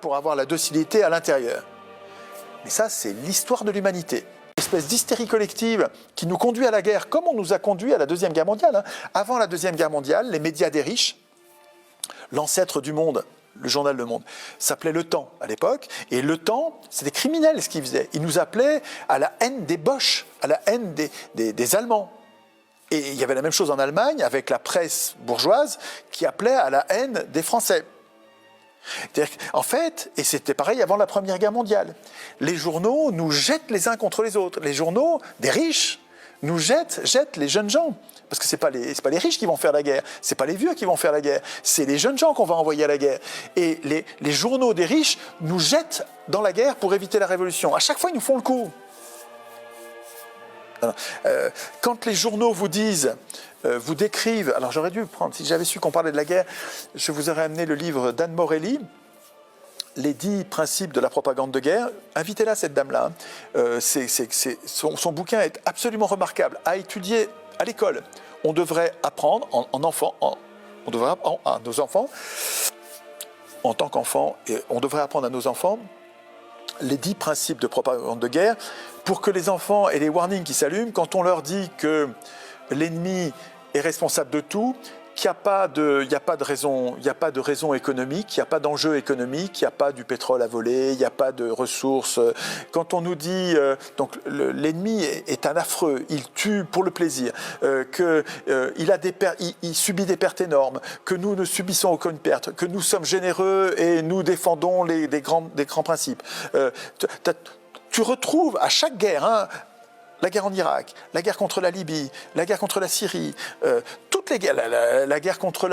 pour avoir la docilité à l'intérieur. Mais ça, c'est l'histoire de l'humanité. Une espèce d'hystérie collective qui nous conduit à la guerre, comme on nous a conduit à la Deuxième Guerre mondiale. Avant la Deuxième Guerre mondiale, les médias des riches, l'ancêtre du Monde, le journal Le Monde, s'appelait Le Temps à l'époque. Et Le Temps, c'est des criminels ce qu'ils faisaient. Ils nous appelaient à la haine des Boches, à la haine des Allemands. Et il y avait la même chose en Allemagne avec la presse bourgeoise qui appelait à la haine des Français. En fait, et c'était pareil avant la Première Guerre mondiale, les journaux nous jettent les uns contre les autres. Les journaux des riches nous jettent les jeunes gens. Parce que c'est pas les riches qui vont faire la guerre, c'est pas les vieux qui vont faire la guerre, c'est les jeunes gens qu'on va envoyer à la guerre. Et les journaux des riches nous jettent dans la guerre pour éviter la révolution. À chaque fois, ils nous font le coup. Quand les journaux vous disent, vous décrivent, alors j'aurais dû prendre, si j'avais su qu'on parlait de la guerre, je vous aurais amené le livre d'Anne Morelli, Les 10 principes de la propagande de guerre. Invitez-la, cette dame-là. Son bouquin est absolument remarquable, à étudier à l'école. On devrait apprendre on devrait apprendre à nos enfants, en tant qu'enfants, et on devrait apprendre à nos enfants les 10 principes de propagande de guerre, pour que les enfants aient les warnings qui s'allument quand on leur dit que l'ennemi est responsable de tout, qu'il n'y a pas de raison économique, il n'y a pas d'enjeu économique, il n'y a pas du pétrole à voler, il n'y a pas de ressources. Quand on nous dit donc l'ennemi est un affreux, il tue pour le plaisir, il subit des pertes énormes, que nous ne subissons aucune perte, que nous sommes généreux et nous défendons des grands principes. Tu retrouves à chaque guerre, la guerre en Irak, la guerre contre la Libye, la guerre contre la Syrie, toutes les guerres, la guerre contre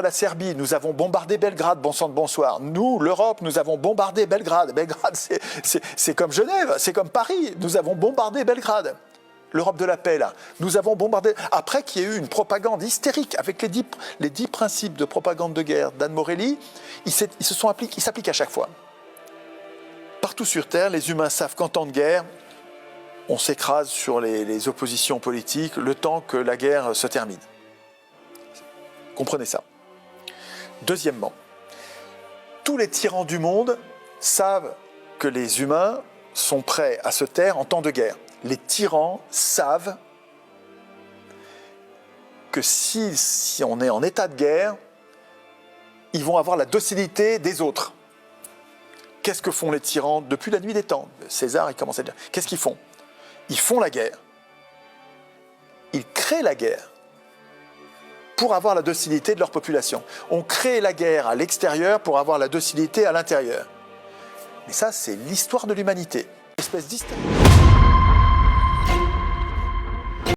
la Serbie. Nous avons bombardé Belgrade, bon sang de bonsoir. Nous, l'Europe, nous avons bombardé Belgrade. Belgrade, c'est comme Genève, c'est comme Paris. Nous avons bombardé Belgrade. L'Europe de la paix, là. Nous avons bombardé. Après qu'il y ait eu une propagande hystérique avec les 10 principes de propagande de guerre d'Anne Morelli, ils s'appliquent à chaque fois. Partout sur Terre, les humains savent qu'en temps de guerre, on s'écrase sur les oppositions politiques le temps que la guerre se termine. Comprenez ça. Deuxièmement, tous les tyrans du monde savent que les humains sont prêts à se taire en temps de guerre. Les tyrans savent que si on est en état de guerre, ils vont avoir la docilité des autres. Qu'est-ce que font les tyrans depuis la nuit des temps? César, il commence à dire. Qu'est-ce qu'ils font? Ils font la guerre. Ils créent la guerre pour avoir la docilité de leur population. On crée la guerre à l'extérieur pour avoir la docilité à l'intérieur. Mais ça, c'est l'histoire de l'humanité. Une espèce d'hystérie.